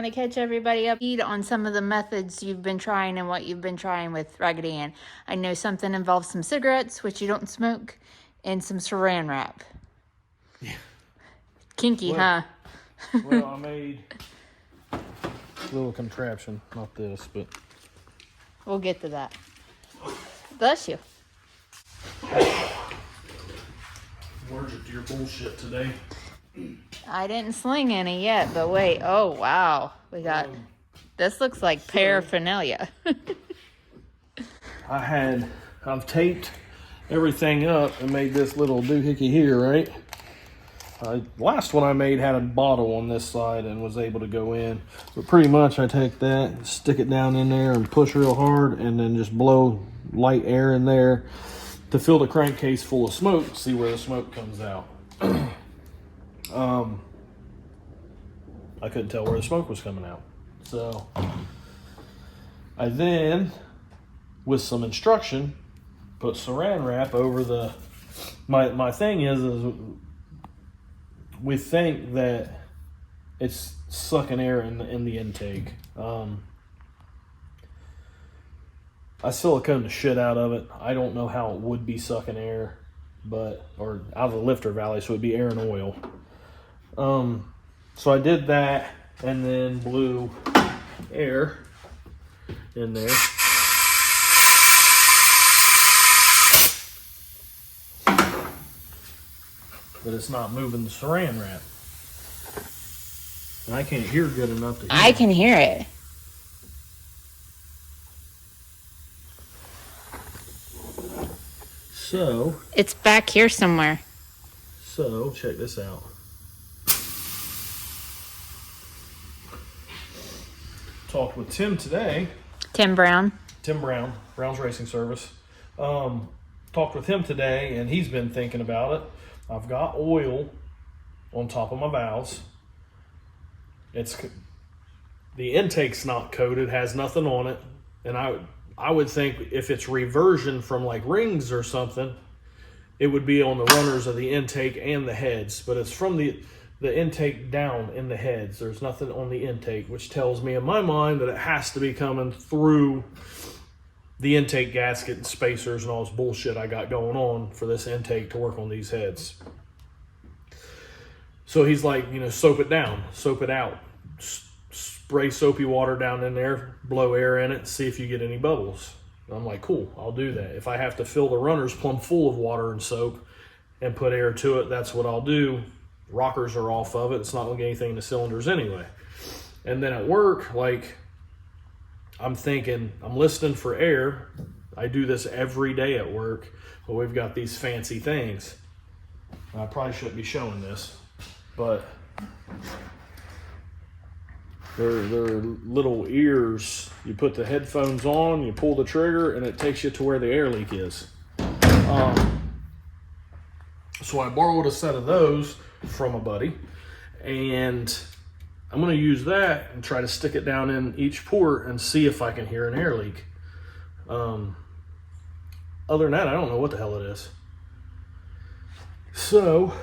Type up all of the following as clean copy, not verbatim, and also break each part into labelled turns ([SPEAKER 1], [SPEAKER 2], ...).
[SPEAKER 1] to catch everybody up on some of the methods you've been trying and what you've been trying with Raggedy Ann. I know something involves some cigarettes, which you don't smoke, and some saran wrap.
[SPEAKER 2] Yeah.
[SPEAKER 1] Kinky, huh?
[SPEAKER 2] Well, I made a little contraption, not this, but...
[SPEAKER 1] We'll get to that. Bless you.
[SPEAKER 2] Allergic to your bullshit today.
[SPEAKER 1] I didn't sling any yet, but wait. Oh, wow. We got... this looks like paraphernalia.
[SPEAKER 2] I've taped everything up and made this little doohickey here, right? Last one I made had a bottle on this side and was able to go in. But pretty much I take that, stick it down in there and push real hard and then just blow light air in there to fill the crankcase full of smoke, see where the smoke comes out. I couldn't tell where the smoke was coming out. So I then, with some instruction, put saran wrap over the, my thing is we think that it's sucking air in the intake. I silicone the shit out of it. I don't know how it would be sucking air, or out of the lifter valley, so it'd be air and oil. So I did that and then blew air in there. But it's not moving the saran wrap. And I can't hear good enough to hear.
[SPEAKER 1] I can hear it.
[SPEAKER 2] So.
[SPEAKER 1] It's back here somewhere.
[SPEAKER 2] So, check this out. Talked with Tim today.
[SPEAKER 1] Tim Brown,
[SPEAKER 2] Brown's Racing Service. Talked with him today, and he's been thinking about it. I've got oil on top of my valves. The intake's not coated, has nothing on it, and I would think if it's reversion from like rings or something, it would be on the runners of the intake and the heads, but it's from the intake down in the heads. There's nothing on the intake, which tells me in my mind that it has to be coming through the intake gasket and spacers and all this bullshit I got going on for this intake to work on these heads. So he's like, soap it down, soap it out, spray soapy water down in there, blow air in it, see if you get any bubbles. And I'm like, cool, I'll do that. If I have to fill the runners plumb full of water and soap and put air to it, that's what I'll do. Rockers are off of it. It's not going to get anything in the cylinders anyway. And then at work, I'm thinking, I'm listening for air. I do this every day at work, but we've got these fancy things. I probably shouldn't be showing this, but they're little ears. You put the headphones on, you pull the trigger, and it takes you to where the air leak is. So I borrowed a set of those from a buddy, and I'm going to use that and try to stick it down in each port and see if I can hear an air leak. Other than that, I don't know what the hell it is. So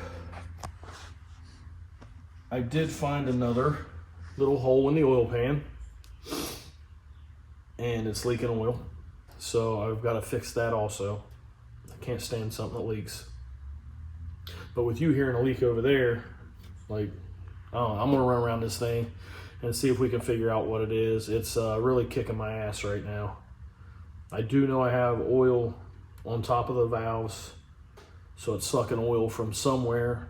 [SPEAKER 2] I did find another little hole in the oil pan, and it's leaking oil. So I've got to fix that also. I can't stand something that leaks. But with you hearing a leak over there, I'm gonna run around this thing and see if we can figure out what it is. It's really kicking my ass right now. I do know I have oil on top of the valves, so it's sucking oil from somewhere.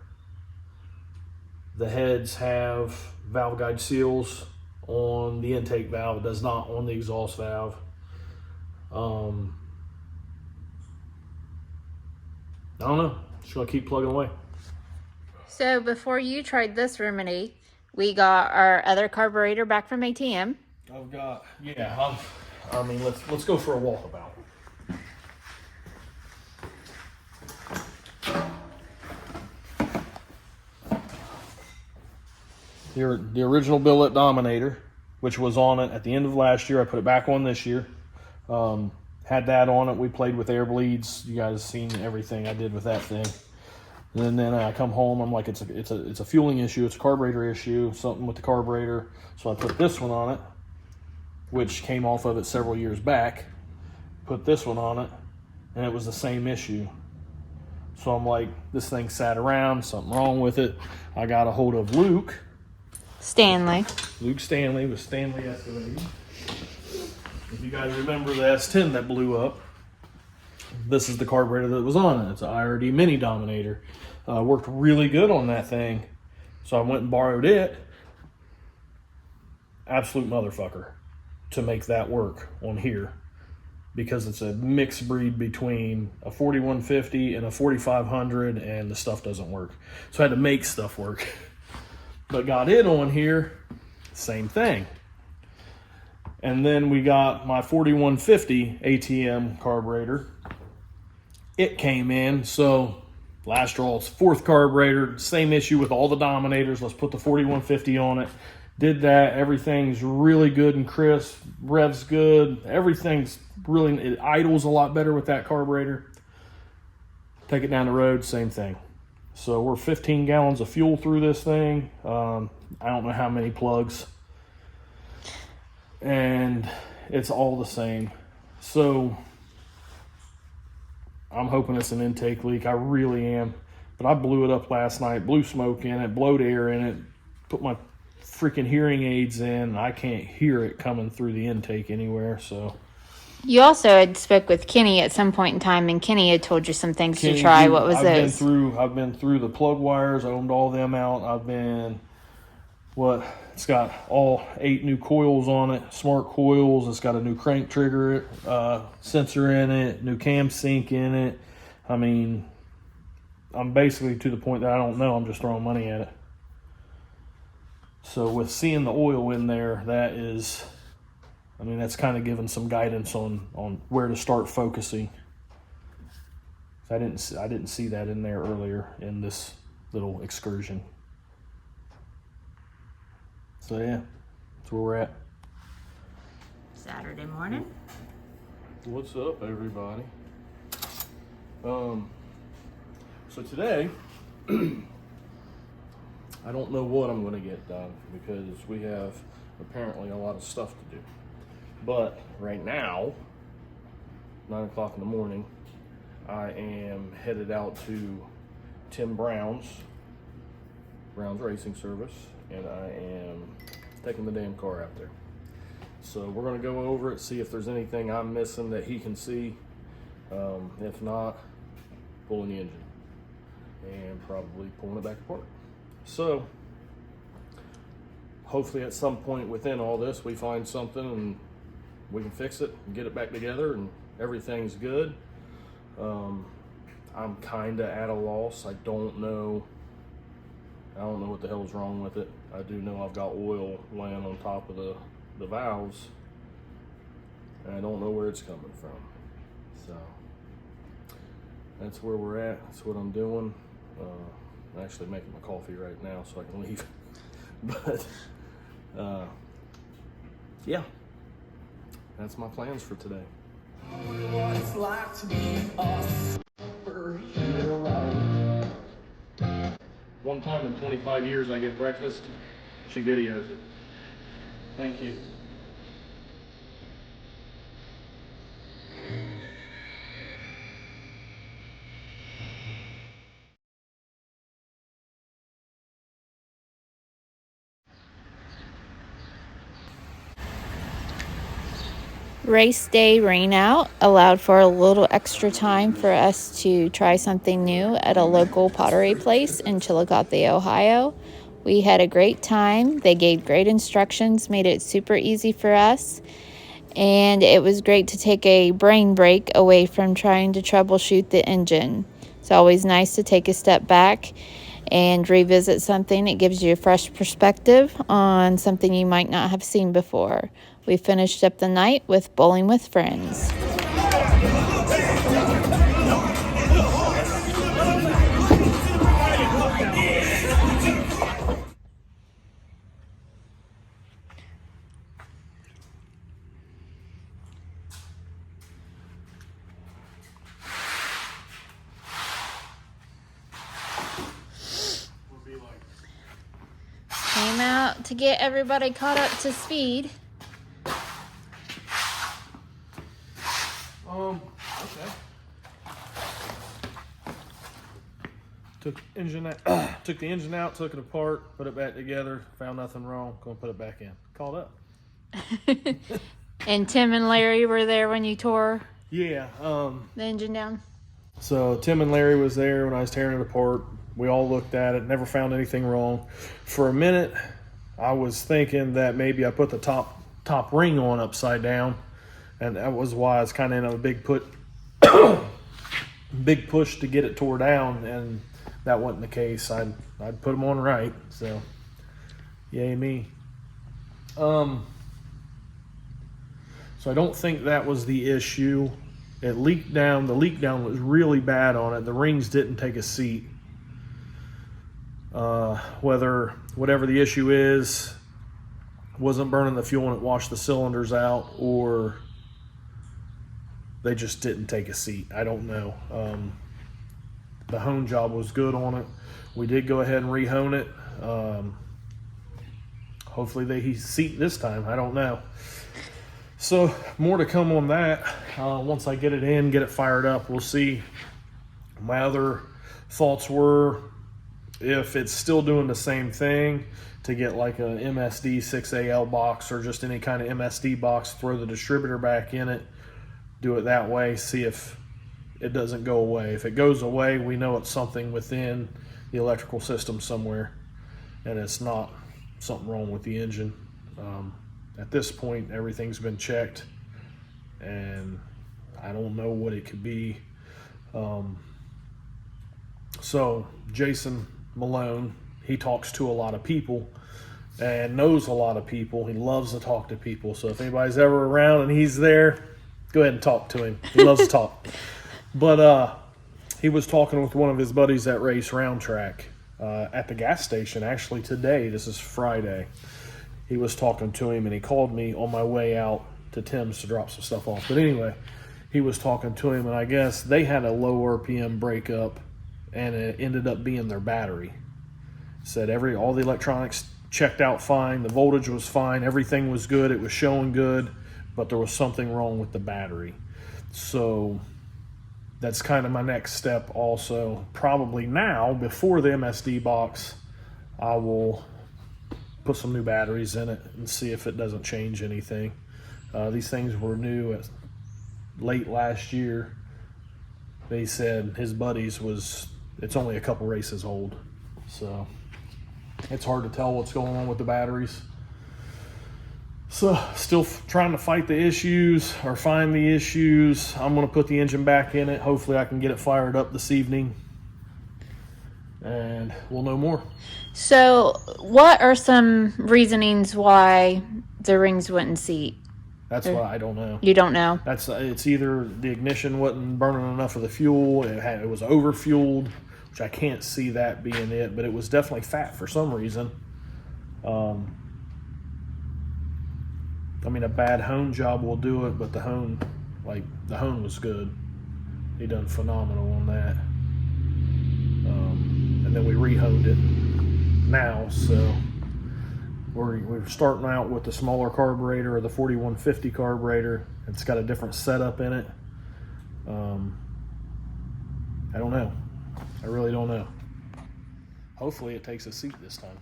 [SPEAKER 2] The heads have valve guide seals on the intake valve. It does not on the exhaust valve. I don't know. Just gonna keep plugging away.
[SPEAKER 1] So before you tried this remedy, we got our other carburetor back from ATM.
[SPEAKER 2] Let's go for a walkabout. The original billet Dominator, which was on it at the end of last year. I put it back on this year. Had that on it. We played with air bleeds. You guys seen everything I did with that thing. And then I come home, I'm like, it's a fueling issue, it's a carburetor issue, something with the carburetor. So I put this one on it, which came off of it several years back. Put this one on it, and it was the same issue. So I'm like, this thing sat around, something wrong with it. I got a hold of Luke
[SPEAKER 1] Stanley.
[SPEAKER 2] with Stanley Excavating. If you guys remember the S10 that blew up, this is the carburetor that was on it. It's an IRD Mini Dominator. Worked really good on that thing. So I went and borrowed it. Absolute motherfucker to make that work on here, because it's a mixed breed between a 4150 and a 4500, and the stuff doesn't work. So I had to make stuff work. But got it on here, same thing. And then we got my 4150 ATM carburetor. It came in, so last draw, it's fourth carburetor, same issue with all the Dominators. Let's put the 4150 on it. Did that, everything's really good and crisp, revs good, everything's really, it idles a lot better with that carburetor. Take it down the road, same thing. So we're 15 gallons of fuel through this thing. I don't know how many plugs. And it's all the same. So I'm hoping it's an intake leak. I really am. But I blew it up last night, blew smoke in it, blowed air in it, put my freaking hearing aids in, and I can't hear it coming through the intake anywhere. So
[SPEAKER 1] You also had spoke with Kenny at some point in time, and Kenny had told you some things to try. What was
[SPEAKER 2] I've
[SPEAKER 1] those?
[SPEAKER 2] I've been through the plug wires. I owned all them out. It's got all 8 new coils on it, smart coils. It's got a new crank trigger sensor in it, new cam sync in it. I mean, I'm basically to the point that I don't know. I'm just throwing money at it. So with seeing the oil in there, that's kind of giving some guidance on where to start focusing. I didn't see that in there earlier in this little excursion. So yeah, that's where we're at.
[SPEAKER 1] Saturday morning.
[SPEAKER 2] What's up, everybody? So today, I don't know what I'm going to get done because we have apparently a lot of stuff to do. But right now, 9 o'clock in the morning, I am headed out to Tim Brown's Racing Service, and I am taking the damn car out there. So we're going to go over it, see if there's anything I'm missing that he can see. If not, pulling the engine and probably pulling it back apart. So hopefully at some point within all this we find something and we can fix it and get it back together and everything's good. I'm kind of at a loss. I don't know what the hell's wrong with it. I do know I've got oil laying on top of the valves, and I don't know where it's coming from. So that's where we're at. That's what I'm doing. I'm actually making my coffee right now so I can leave. But yeah, that's my plans for today. What it's like to be a superhero. One time in 25 years I get breakfast, she videos it. Thank you.
[SPEAKER 1] Race day rain out allowed for a little extra time for us to try something new at a local pottery place in Chillicothe, Ohio. We had a great time. They gave great instructions, made it super easy for us. And it was great to take a brain break away from trying to troubleshoot the engine. It's always nice to take a step back and revisit something. It gives you a fresh perspective on something you might not have seen before. We finished up the night with bowling with friends. out to get everybody caught up to speed.
[SPEAKER 2] Okay. Took the engine out, took it apart, put it back together, found nothing wrong, gonna put it back in. Called up.
[SPEAKER 1] And Tim and Larry were there when you tore
[SPEAKER 2] Yeah.
[SPEAKER 1] the engine down?
[SPEAKER 2] So Tim and Larry was there when I was tearing it apart. We all looked at it, never found anything wrong. For a minute, I was thinking that maybe I put the top ring on upside down, and that was why I was kind of in a big push to get it tore down, and that wasn't the case. I'd put them on right, so yay me. So I don't think that was the issue. It leaked down. The leak down was really bad on it. The rings didn't take a seat. Whatever the issue is, wasn't burning the fuel and it washed the cylinders out, or they just didn't take a seat. I don't know. The hone job was good on it. We did go ahead and re-hone it. Hopefully they seat this time. I don't know. So more to come on that. Once I get it in, get it fired up, we'll see. My other thoughts were, if it's still doing the same thing, to get like a MSD 6AL box or just any kind of MSD box, throw the distributor back in it, do it that way, see if it doesn't go away. If it goes away, we know it's something within the electrical system somewhere, and it's not something wrong with the engine. At this point, everything's been checked, and I don't know what it could be. So Jason Malone, he talks to a lot of people and knows a lot of people. He loves to talk to people. So if anybody's ever around and he's there, go ahead and talk to him. He loves to talk. But he was talking with one of his buddies that race Round Track at the gas station, actually today. This is Friday. He was talking to him, and he called me on my way out to Tim's to drop some stuff off. But anyway, he was talking to him, and I guess they had a low RPM breakup, and it ended up being their battery. Said all the electronics checked out fine, the voltage was fine, everything was good, it was showing good, but there was something wrong with the battery. So that's kind of my next step also. Probably now, before the MSD box, I will put some new batteries in it and see if it doesn't change anything. These things were new late last year. They said his buddies it's only a couple races old, so it's hard to tell what's going on with the batteries. So still trying to fight the issues or find the issues. I'm going to put the engine back in it. Hopefully I can get it fired up this evening, and we'll know more.
[SPEAKER 1] So what are some reasonings why the rings wouldn't seat?
[SPEAKER 2] That's what I don't know.
[SPEAKER 1] You don't know?
[SPEAKER 2] It's either the ignition wasn't burning enough of the fuel, it was over-fueled, which I can't see that being it, but it was definitely fat for some reason. I mean, a bad hone job will do it, but the hone was good. He done phenomenal on that. And then we re-honed it now, so we're starting out with the smaller carburetor, or the 4150 carburetor. It's got a different setup in it. I don't know. I really don't know. Hopefully it takes a seat this time.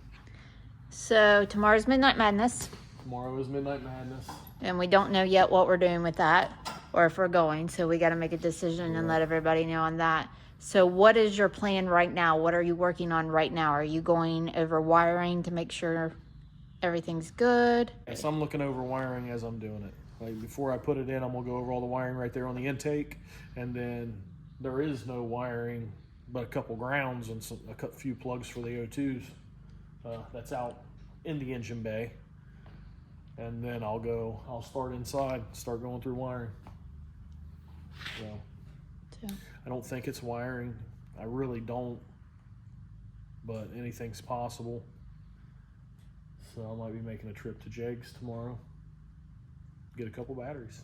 [SPEAKER 1] So tomorrow's Midnight Madness.
[SPEAKER 2] Tomorrow is Midnight Madness.
[SPEAKER 1] And we don't know yet what we're doing with that, or if we're going, so we got to make a decision and let everybody know on that. So what is your plan right now? What are you working on right now? Are you going over wiring to make sure everyth's good?
[SPEAKER 2] Yes, I'm looking over wiring as I'm doing it. Like, before I put it in, I'm gonna go over all the wiring right there on the intake, and then there is no wiring but a couple grounds and a few plugs for the O2s. That's out in the engine bay, and then I'll start inside, start going through wiring. So I don't think it's wiring. I really don't, but anything's possible. So I might be making a trip to Jegs tomorrow, get a couple batteries.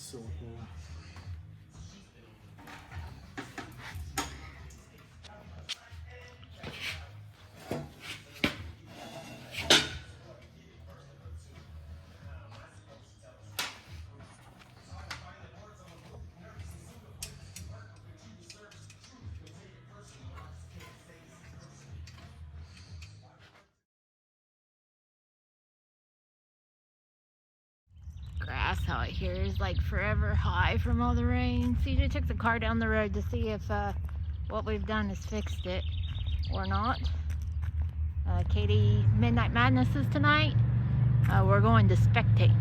[SPEAKER 2] silicone.
[SPEAKER 1] Grass out here is like forever high from all the rain. CJ took the car down the road to see if what we've done is fixed it or not. Katie Midnight Madness is tonight. We're going to spectate.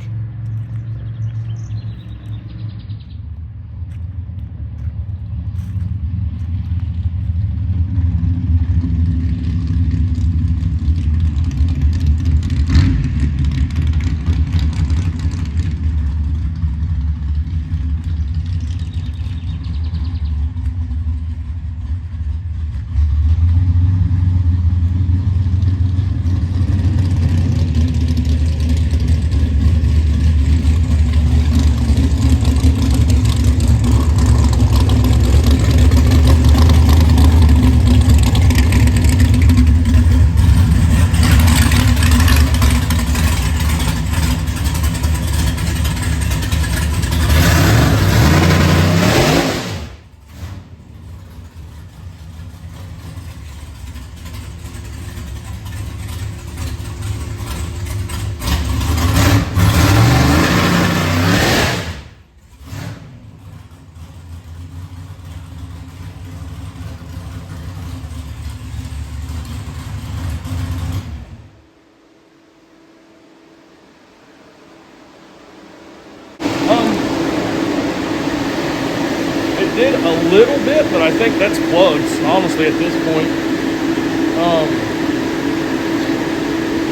[SPEAKER 2] It did a little bit, but I think that's plugs, honestly, at this point.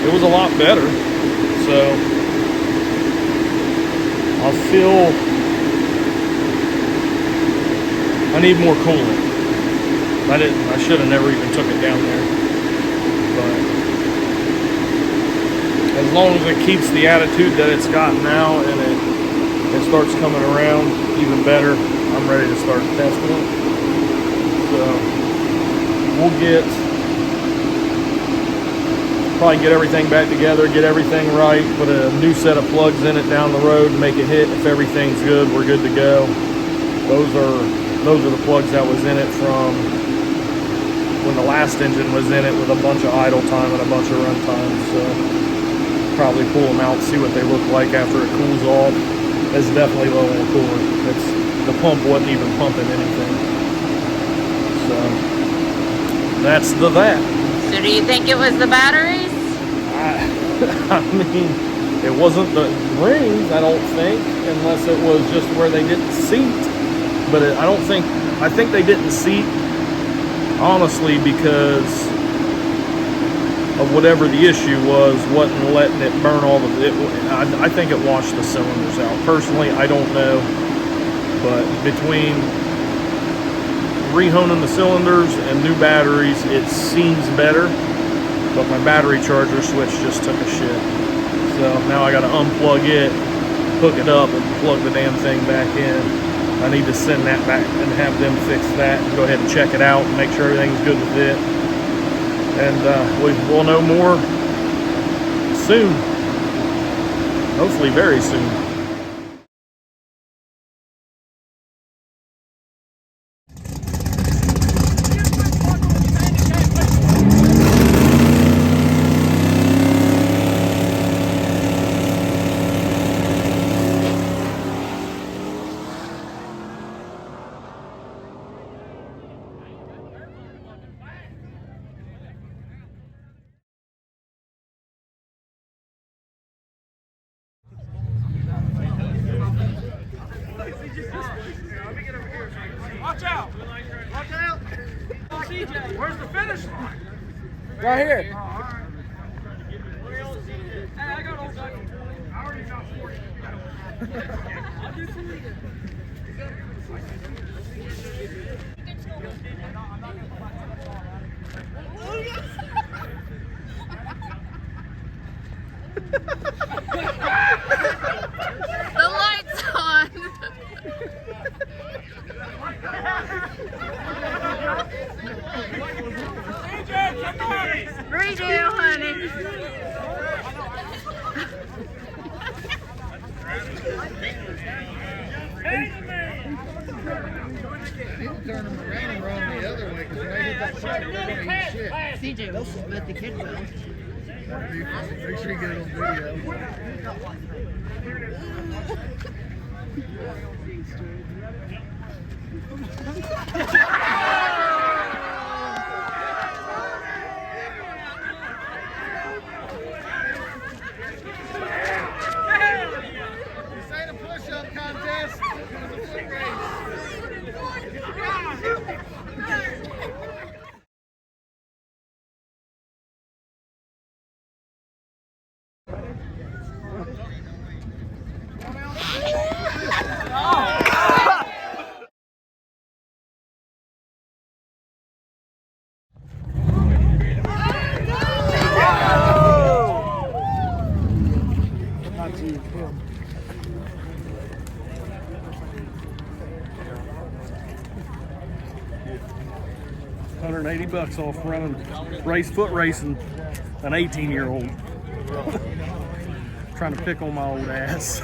[SPEAKER 2] It was a lot better, so I need more coolant. I should have never even took it down there, but as long as it keeps the attitude that it's got now and it starts coming around even better, I'm ready to start testing it. So we'll probably get everything back together, get everything right, put a new set of plugs in it down the road, make it hit. If everything's good, we're good to go. Those are the plugs that was in it from when the last engine was in it, with a bunch of idle time and a bunch of run time. So probably pull them out and see what they look like after it cools off. It's definitely low on coolant. The pump wasn't even pumping anything. So that's that.
[SPEAKER 1] So do you think it was the batteries?
[SPEAKER 2] I mean, it wasn't the rings, I don't think, unless it was just where they didn't seat. But I think they didn't seat, honestly, because of whatever the issue wasn't letting it burn all of it. I think it washed the cylinders out. Personally, I don't know. But between rehoning the cylinders and new batteries, it seems better. But my battery charger switch just took a shit. So now I got to unplug it, hook it up, and plug the damn thing back in. I need to send that back and have them fix that and go ahead and check it out and make sure everything's good with it. And we'll know more soon. Hopefully very soon.
[SPEAKER 3] Watch out! Watch out! CJ, where's the finish line?
[SPEAKER 4] Right here.
[SPEAKER 3] Hey, I got old guy. I already got 40. I'll do 2 again.
[SPEAKER 1] The light's on. Redo, honey.
[SPEAKER 4] Turn them around and run the other way because when they hit that side, they're going to eat shit.
[SPEAKER 5] CJ will, but the kid will.
[SPEAKER 4] Make sure you get it on video. This ain't a push-up contest. It's a foot race. Not you, him.
[SPEAKER 2] $180 off running foot racing an 18-year-old. Trying to pick on my old ass.